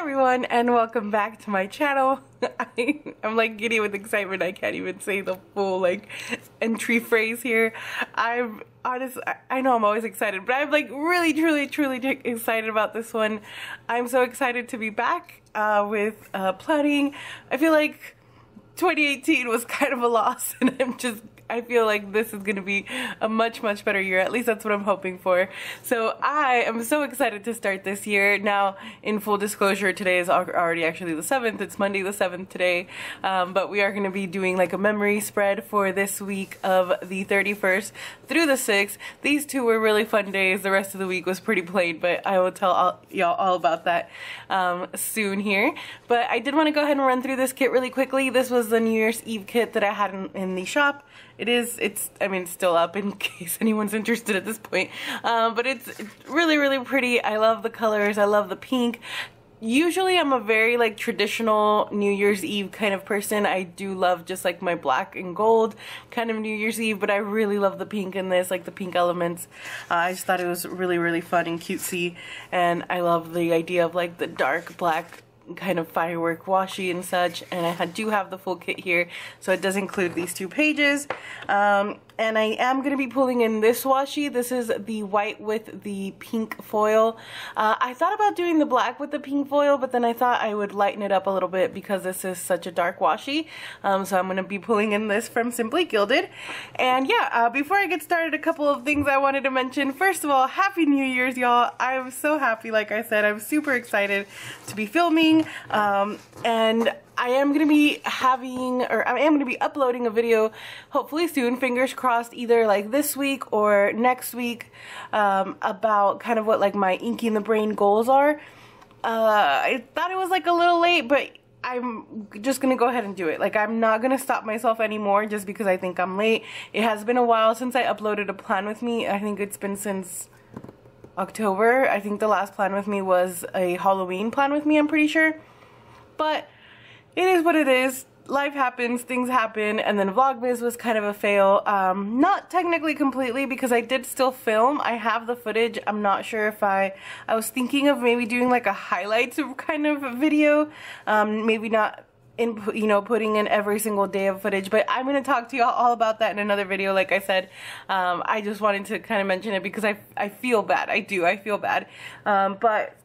everyone, and welcome back to my channel. I'm like giddy with excitement. I can't even say the full entry phrase here. I'm honest, I know I'm always excited, but I'm like really truly excited about this one. I'm so excited to be back with planning. I feel like 2018 was kind of a loss, and I feel like this is going to be a much better year. At least that's what I'm hoping for. So I am so excited to start this year. Now, in full disclosure, today is already actually the 7th. It's Monday the 7th today. But we are going to be doing like a memory spread for this week of the 31st through the 6th. These two were really fun days. The rest of the week was pretty plain, but I will tell y'all all about that soon here. But I did want to go ahead and run through this kit really quickly. This was the New Year's Eve kit that I had in the shop. It's still up in case anyone's interested at this point. But it's really pretty. I love the colors. I love the pink. Usually I'm a very traditional New Year's Eve kind of person. I do love just my black and gold kind of New Year's Eve, but I really love the pink in this, the pink elements. I just thought it was really fun and cutesy, and I love the idea of the dark black kind of firework washi and such. And I do have the full kit here, so it does include these 2 pages. And I am going to be pulling in this washi. This is the white with the pink foil. I thought about doing the black with the pink foil, but then I thought I would lighten it up a little bit because this is such a dark washi. So I'm going to be pulling in this from Simply Gilded. And yeah, before I get started, a couple of things I wanted to mention. First of all, Happy New Year's, y'all. I'm so happy. Like I said, I'm super excited to be filming. And I am going to be uploading a video hopefully soon, fingers crossed, either this week or next week, about kind of what my Inky and the Brain goals are. I thought it was a little late, but I'm just going to go ahead and do it. I'm not going to stop myself anymore just because I think I'm late. It has been a while since I uploaded a plan with me. I think it's been since October. I think the last plan with me was a Halloween plan with me, I'm pretty sure. But it is what it is. Life happens, things happen, and then Vlogmas was kind of a fail. Not technically completely, because I did still film. I have the footage. I'm not sure if I was thinking of maybe doing a highlights kind of video. Maybe not putting in every single day of footage, but I'm going to talk to y'all all about that in another video. Like I said, I just wanted to kind of mention it because I feel bad. I feel bad. But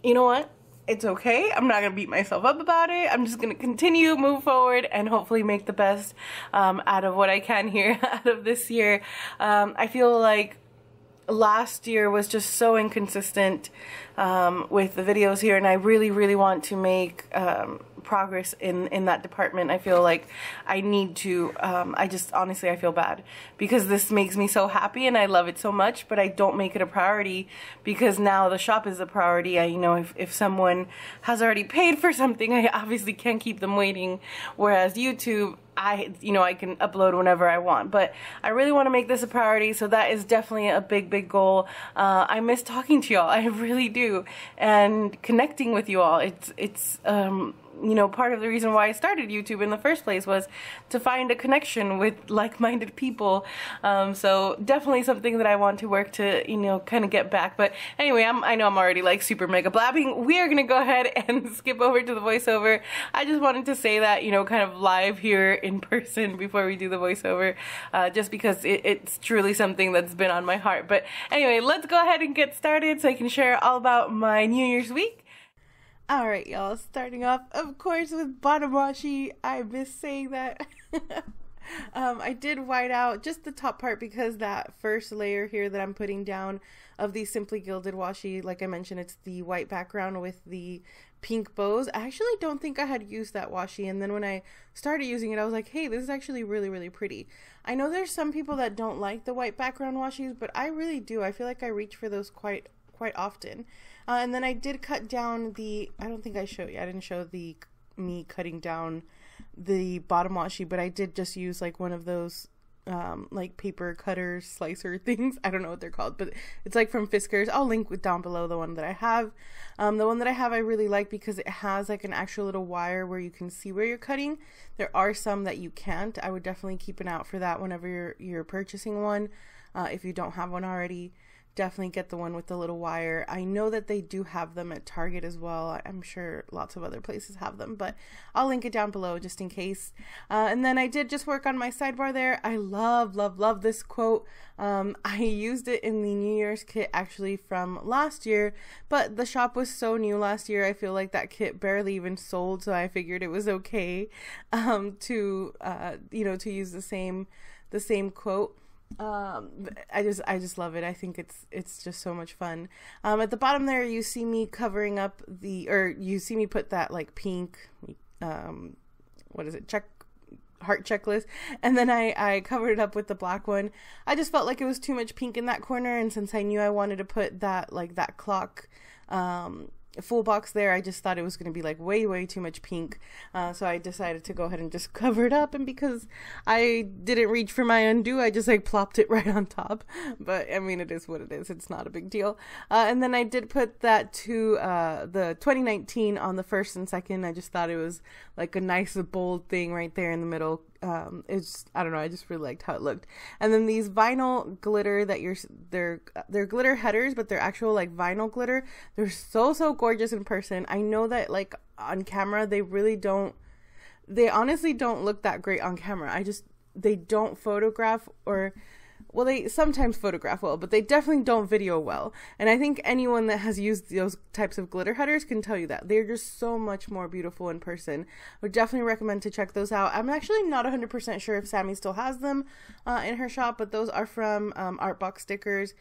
you know what? It's okay. I'm not going to beat myself up about it. I'm just going to continue, move forward, and hopefully make the best out of what I can here, out of this year. I feel like last year was just so inconsistent with the videos here, and I really want to make progress in that department. I feel like I need to, honestly I feel bad because this makes me so happy and I love it so much, but I don't make it a priority because now the shop is a priority. If someone has already paid for something, I obviously can't keep them waiting, whereas YouTube, I can upload whenever I want. But I really want to make this a priority, so that is definitely a big goal. I miss talking to y'all. I really do. And connecting with you all. It's part of the reason why I started YouTube in the first place was to find a connection with like-minded people. So definitely something that I want to work to, kind of get back. But anyway, I know I'm already super mega blabbing. We are going to go ahead and skip over to the voiceover. I just wanted to say that, kind of live here in person before we do the voiceover, just because it's truly something that's been on my heart. But anyway, let's go ahead and get started so I can share all about my New Year's week. Alright, y'all, starting off, of course, with bottom washi. I miss saying that. I did white out just the top part because that first layer here that I'm putting down of the Simply Gilded washi, like I mentioned, it's the white background with the pink bows. I actually don't think I had used that washi, and then when I started using it, I was like, hey, this is actually really pretty. I know there's some people that don't like the white background washis, but I really do. I feel like I reach for those quite often. And then I did cut down I don't think I showed you. I didn't show me cutting down the bottom washi, but I did just use one of those paper cutter slicer things. I don't know what they're called, but it's from Fiskars. I'll link down below the one that I have. The one that I have I really like because it has an actual little wire where you can see where you're cutting. There are some that you can't. I would definitely keep an eye out for that whenever you're purchasing one, if you don't have one already. definitely get the one with the little wire. I know that they do have them at Target as well. I'm sure lots of other places have them, but I'll link it down below just in case. And then I did just work on my sidebar there. I love, love, love this quote. I used it in the New Year's kit actually from last year, but the shop was so new last year. I feel like that kit barely even sold, so I figured it was okay to you know, to use the same quote. I just love it. I think it's just so much fun. At the bottom there, you see me covering up you see me put that like pink, what is it? Heart checklist, and then I covered it up with the black one. I just felt like it was too much pink in that corner, and since I knew I wanted to put that like that clock full box there, I just thought it was going to be like way too much pink, so I decided to go ahead and just cover it up. And because I didn't reach for my undo, I just like plopped it right on top. But I mean, it is what it is, it's not a big deal. And then I did put that to the 2019 on the first and second. I just thought it was like a nice bold thing right there in the middle. It's, I don't know, I just really liked how it looked. And then these vinyl glitter that they're glitter headers, but they're actual like vinyl glitter. They're so gorgeous in person. I know that like on camera they honestly don't look that great on camera. They don't photograph, or well, they sometimes photograph well, but they definitely don't video well. And I think anyone that has used those types of glitter headers can tell you that. They're just so much more beautiful in person. I would definitely recommend to check those out. I'm actually not 100% sure if Sammy still has them in her shop, but those are from Artbox Stickers.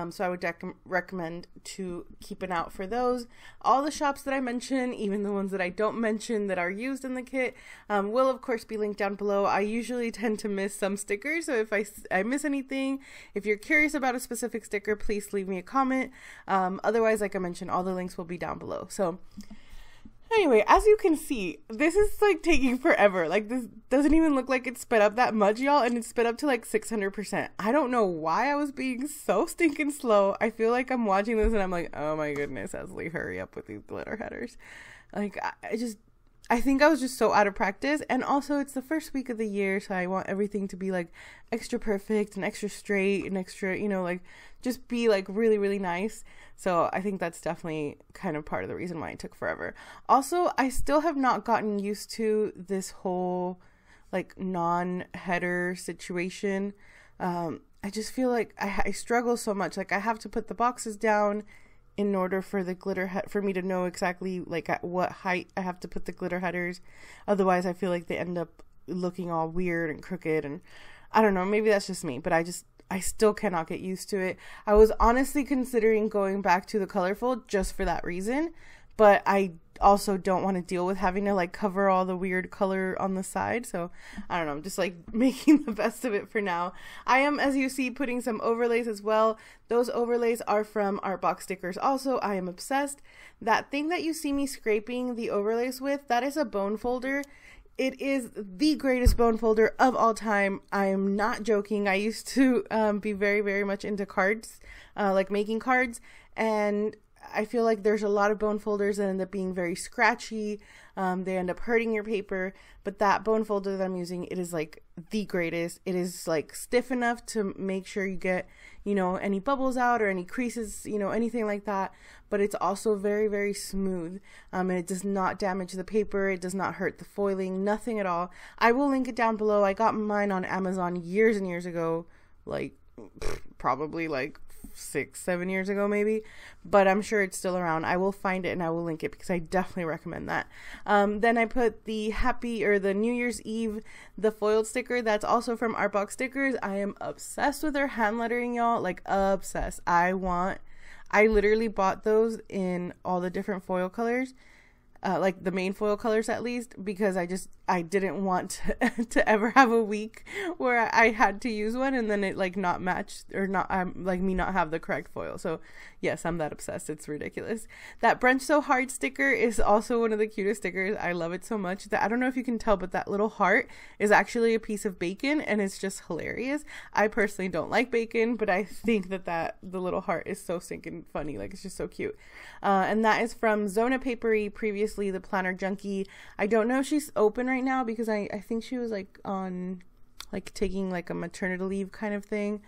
So I would recommend to keep an eye out for those. All the shops that I mention, even the ones that I don't mention that are used in the kit, will of course be linked down below. I usually tend to miss some stickers, so if I miss anything, if you're curious about a specific sticker, please leave me a comment. Otherwise, like I mentioned, all the links will be down below. So anyway, as you can see, this is like taking forever. Like, this doesn't even look like it's sped up that much, y'all, and it's sped up to like 600%. I don't know why I was being so stinking slow. I feel like I'm watching this and I'm like, oh my goodness, Esli, hurry up with these glitter headers. Like, I think I was just so out of practice, and also it's the first week of the year, so I want everything to be like extra perfect and extra straight and extra, you know, like just be like really nice. So I think that's definitely kind of part of the reason why it took forever. Also, I still have not gotten used to this whole like non-header situation. I just feel like I struggle so much. Like, I have to put the boxes down in order for the glitter for me to know exactly like at what height I have to put the glitter headers. Otherwise, I feel like they end up looking all weird and crooked, and I don't know, maybe that's just me, but I still cannot get used to it. I was honestly considering going back to the colorful just for that reason, but I also don't want to deal with having to like cover all the weird color on the side. So I don't know, I'm just like making the best of it for now. I am, as you see, putting some overlays as well. Those overlays are from Artbox Stickers also. I am obsessed. That thing that you see me scraping the overlays with, that is a bone folder. It is the greatest bone folder of all time. I am not joking. I used to be very much into cards, like making cards, and I feel like there's a lot of bone folders that end up being very scratchy. They end up hurting your paper, but that bone folder that I'm using, it is like the greatest. It is like stiff enough to make sure you get, you know, any bubbles out or any creases, you know, anything like that. But it's also very smooth, and it does not damage the paper. It does not hurt the foiling, nothing at all. I will link it down below. I got mine on Amazon years and years ago, like probably like 6-7 years ago maybe, but I'm sure it's still around. I will find it and I will link it because I definitely recommend that. Then I put the the New Year's Eve, the foiled sticker. That's also from Artbox Stickers. I am obsessed with their hand lettering, y'all, like obsessed. I literally bought those in all the different foil colors, like the main foil colors at least, because I didn't want to ever have a week where I had to use one and then it like not match or not like me not have the correct foil. So yes, I'm that obsessed. It's ridiculous. That Brunch So Hard sticker is also one of the cutest stickers. I love it so much. That I don't know if you can tell, but that little heart is actually a piece of bacon, and it's just hilarious. I personally don't like bacon, but I think that the little heart is so stinking funny. Like, it's just so cute. And that is from Zona Papery, previously the Planner Junkie. I don't know if she's open right now because I think she was like on like taking like a maternity leave kind of thing.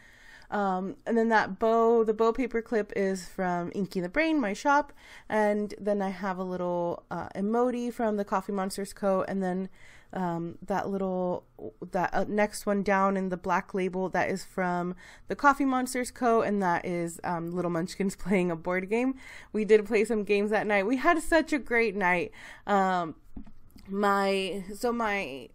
And then the bow paper clip is from Inkeandthebrain, my shop. And then I have a little emoji from the Coffee Monsters Co. And then that next one down in the black label, that is from the Coffee Monsters Co. And that is Little Munchkins playing a board game. We did play some games that night. We had such a great night. My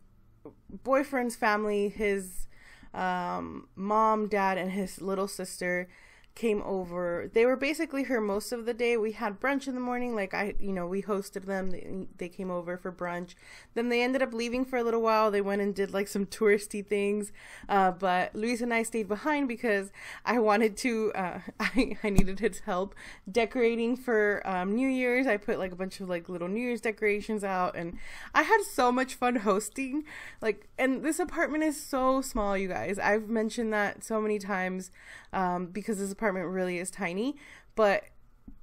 boyfriend's family, his mom, dad, and his little sister came over. They were basically here most of the day. We had brunch in the morning. Like we hosted them. They came over for brunch. Then they ended up leaving for a little while. They went and did like some touristy things. But Luis and I stayed behind because I wanted to, I needed his help decorating for New Year's. I put like a bunch of like little New Year's decorations out, and I had so much fun hosting. Like, and this apartment is so small, you guys. I've mentioned that so many times because this apartment really is tiny, but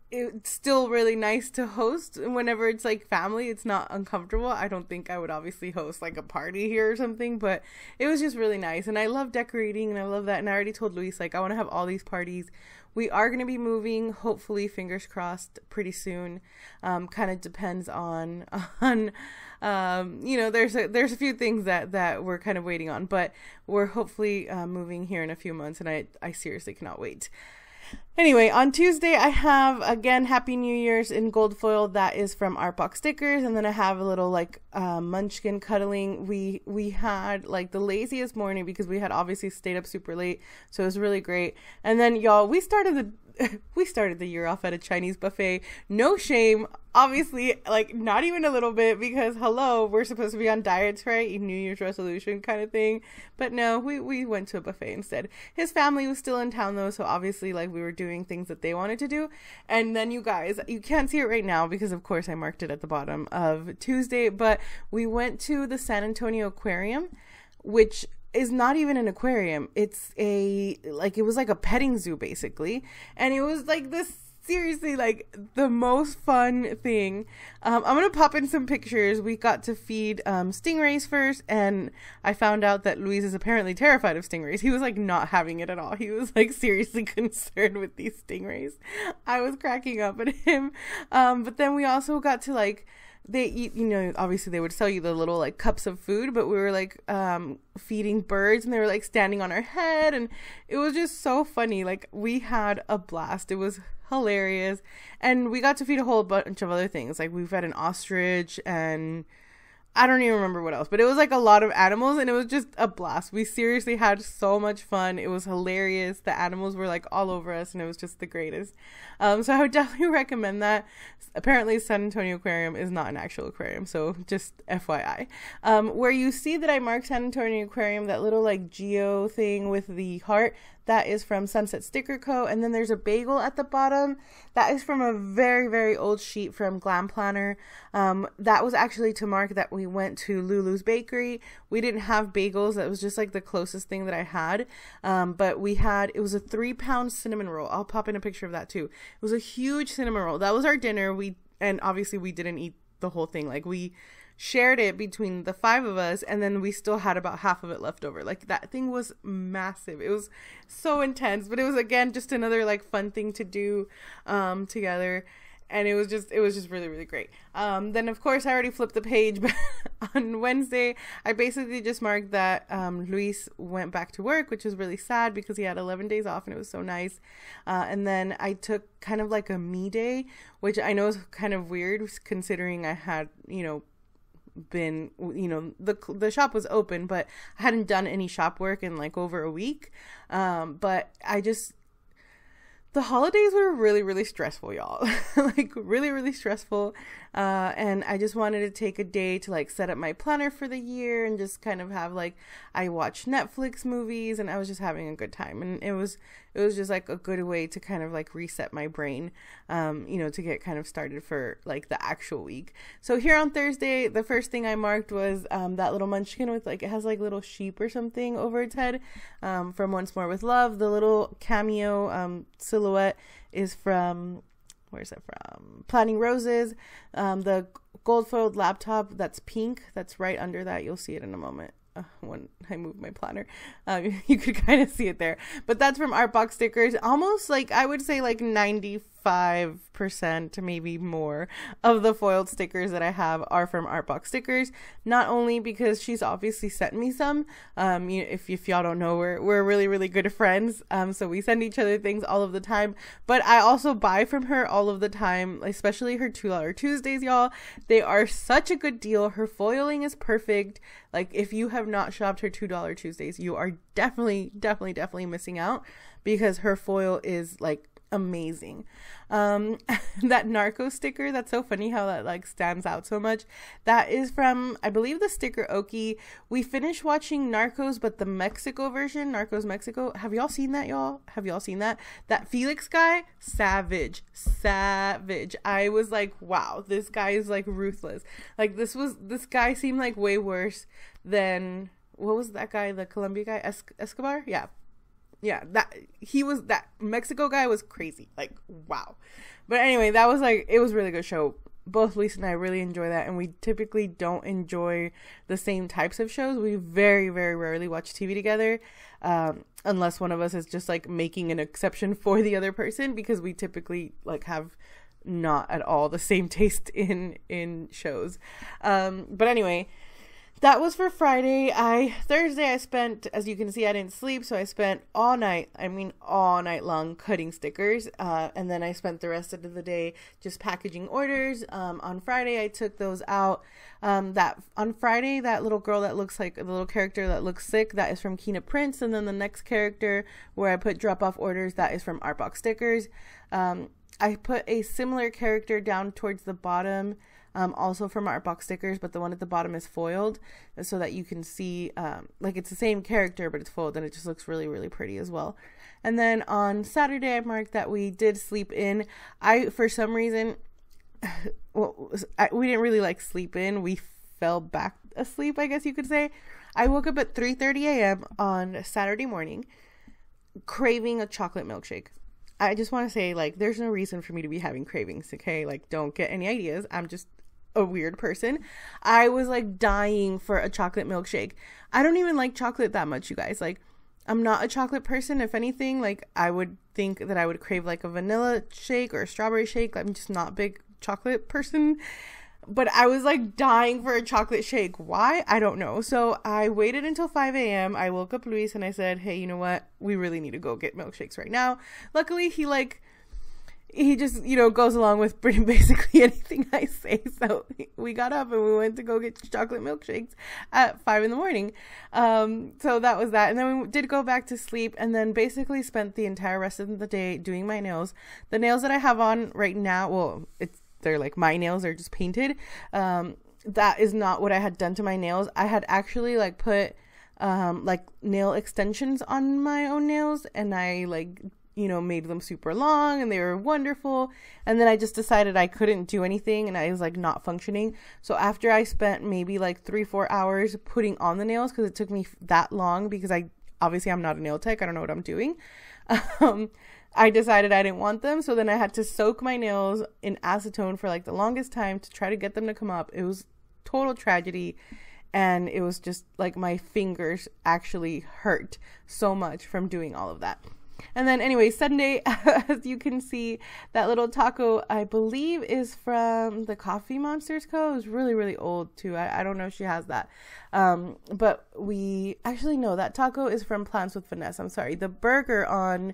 it's still really nice to host whenever it's like family. It's not uncomfortable. I don't think I would obviously host like a party here or something, but it was just really nice. And I love decorating, and I love that. And I already told Luis, like, I want to have all these parties. We are going to be moving, hopefully, fingers crossed, pretty soon. Kind of depends on there's a few things that we're kind of waiting on, but we're hopefully moving here in a few months, and I seriously cannot wait. Anyway, on Tuesday, I have, again, Happy New Year's in gold foil. That is from Artbox Stickers. And then I have a little, like, munchkin cuddling. We had, like, the laziest morning because we had obviously stayed up super late. So it was really great. And then, y'all, we started the year off at a Chinese buffet. No shame. Obviously, like, not even a little bit, because hello, we're supposed to be on diets, right? New Year's resolution kind of thing. But no, we went to a buffet instead. His family was still in town though, so obviously, like, we were doing things that they wanted to do. And then, you guys, you can't see it right now because of course I marked it at the bottom of Tuesday, but we went to the San Antonio Aquarium, which is not even an aquarium. It's it was like a petting zoo basically, and it was like this, seriously, like the most fun thing. I'm gonna pop in some pictures. We got to feed stingrays first, and I found out that Luis is apparently terrified of stingrays. He was like not having it at all. He was like seriously concerned with these stingrays. I was cracking up at him. But then we also got to, like, they eat, obviously they would sell you the little like cups of food, but we were like feeding birds, and they were like standing on our head, and it was just so funny. Like, we had a blast. It was hilarious. And we got to feed a whole bunch of other things. Like, we fed an ostrich, and I don't even remember what else, but it was like a lot of animals, and it was just a blast. We seriously had so much fun. It was hilarious. The animals were like all over us, and it was just the greatest. So I would definitely recommend that. Apparently San Antonio Aquarium is not an actual aquarium, so just FYI. Where you see that I marked San Antonio Aquarium, that little like geo thing with the heart, that is from Sunset Sticker Co. And then there's a bagel at the bottom. That is from a very, very old sheet from Glam Planner. That was actually to mark that we went to Lulu's Bakery. We didn't have bagels. That was just like the closest thing that I had. But it was a 3-pound cinnamon roll. I'll pop in a picture of that too. It was a huge cinnamon roll. That was our dinner. And obviously we didn't eat the whole thing. Like, we shared it between the 5 of us, and then we still had about half of it left over. Like, that thing was massive. It was so intense, but it was, again, just another like fun thing to do together. And it was just really, really great. Then of course I already flipped the page, but on Wednesday I basically just marked that Luis went back to work, which was really sad because he had 11 days off, and it was so nice. And then I took kind of like a me day, which I know is kind of weird considering I had, been, the shop was open, but I hadn't done any shop work in like over a week. But the holidays were really, really stressful, y'all. Like, really, really stressful. And I just wanted to take a day to like set up my planner for the year and just kind of have like, I watched Netflix movies, and I was just having a good time. And it was just like a good way to kind of like reset my brain, to get kind of started for like the actual week. So here on Thursday, the first thing I marked was that little munchkin with like, it has like little sheep or something over its head, from Once More with Love. The little cameo silhouette is from, where's it from? Planting Roses. The gold foiled laptop, that's pink. That's right under that. You'll see it in a moment. when I move my planner. You could kind of see it there. But that's from Artbox Stickers. Almost like, I would say like 95%, maybe more, of the foiled stickers that I have are from Artbox Stickers. Not only because she's obviously sent me some. If y'all don't know, we're really, really good friends. So we send each other things all of the time. But I also buy from her all of the time, especially her $2 Tuesdays, y'all. They are such a good deal. Her foiling is perfect. Like, if you have not shopped her $2 Tuesdays, you are definitely missing out, because her foil is like amazing. That Narco sticker, that's so funny how that like stands out so much. That is from, I believe, the sticker Oki. We finished watching Narcos, but the Mexico version, Narcos Mexico. Have y'all seen that, y'all? Have y'all seen that? That Felix guy, savage. I was like, wow, this guy is like ruthless. Like, this guy seemed like way worse than, what was that guy, the Colombia guy, Escobar? Yeah, that Mexico guy was crazy. Like, wow. But anyway, that was like, it was a really good show. Both Luis and I really enjoy that, and we typically don't enjoy the same types of shows. We very, very rarely watch TV together, unless one of us is just like making an exception for the other person, because we typically like have not at all the same taste in shows. But anyway, that was for Friday. Thursday I spent, as you can see, I didn't sleep, so I spent all night long cutting stickers, and then I spent the rest of the day just packaging orders. On Friday I took those out. On Friday, that little girl that looks like the little character that looks sick, that is from Kina Prince, and then the next character where I put drop off orders, that is from Artbox Stickers. I put a similar character down towards the bottom, also from Artbox Stickers, but the one at the bottom is foiled, so that you can see, like, it's the same character, but it's foiled, and it just looks really, really pretty as well. And then on Saturday, I marked that we did sleep in. For some reason, we didn't really like sleep in. We fell back asleep, I guess you could say. I woke up at 3:30 a.m. on Saturday morning, craving a chocolate milkshake. I just want to say, like, there's no reason for me to be having cravings, okay? Like, don't get any ideas. I'm just a weird person. I was, like, dying for a chocolate milkshake. I don't even like chocolate that much, you guys. Like, I'm not a chocolate person. If anything, like, I would think that I would crave, like, a vanilla shake or a strawberry shake. I'm just not a big chocolate person. But I was like dying for a chocolate shake. Why? I don't know. So I waited until 5 a.m. I woke up Luis and I said, hey, you know what? We really need to go get milkshakes right now. Luckily, he just, goes along with basically anything I say. So we got up and we went to go get chocolate milkshakes at 5 in the morning. So that was that. And then we did go back to sleep and then basically spent the entire rest of the day doing my nails. The nails that I have on right now, well, they're like my nails are just painted. That is not what I had done to my nails. I had actually like put like nail extensions on my own nails, and I made them super long and they were wonderful. And then I just decided I couldn't do anything and I was like not functioning. So after I spent maybe like 3-4 hours putting on the nails, because it took me that long, because I'm not a nail tech, I don't know what I'm doing. I decided I didn't want them, so then I had to soak my nails in acetone for like the longest time to try to get them to come up. It was total tragedy, and it was just like my fingers actually hurt so much from doing all of that. And then anyway, Sunday, as you can see, that little taco, I believe, is from the Coffee Monsters Co. It was really, really old too. I don't know if she has that. But we actually know that taco is from Plants with Finesse. I'm sorry. The burger on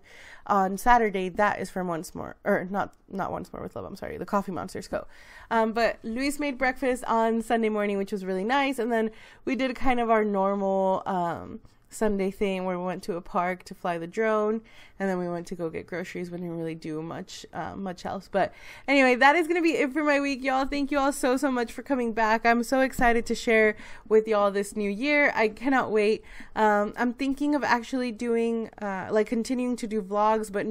Saturday, that is from Once More, or not Once More with Love. I'm sorry. The Coffee Monsters Co. But Luis made breakfast on Sunday morning, which was really nice. And then we did kind of our normal, Sunday thing where we went to a park to fly the drone, and then we went to go get groceries. We didn't really do much else. But anyway, that is gonna be it for my week, y'all. Thank you all so much for coming back. I'm so excited to share with y'all this new year. I cannot wait. I'm thinking of actually doing continuing to do vlogs, but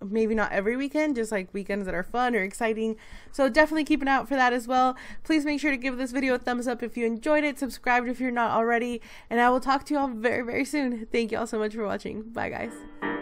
maybe not every weekend, just like weekends that are fun or exciting. So definitely keep an eye out for that as well. Please make sure to give this video a thumbs up if you enjoyed it, subscribe if you're not already, and I will talk to you all very, very soon. Thank you all so much for watching. Bye, guys.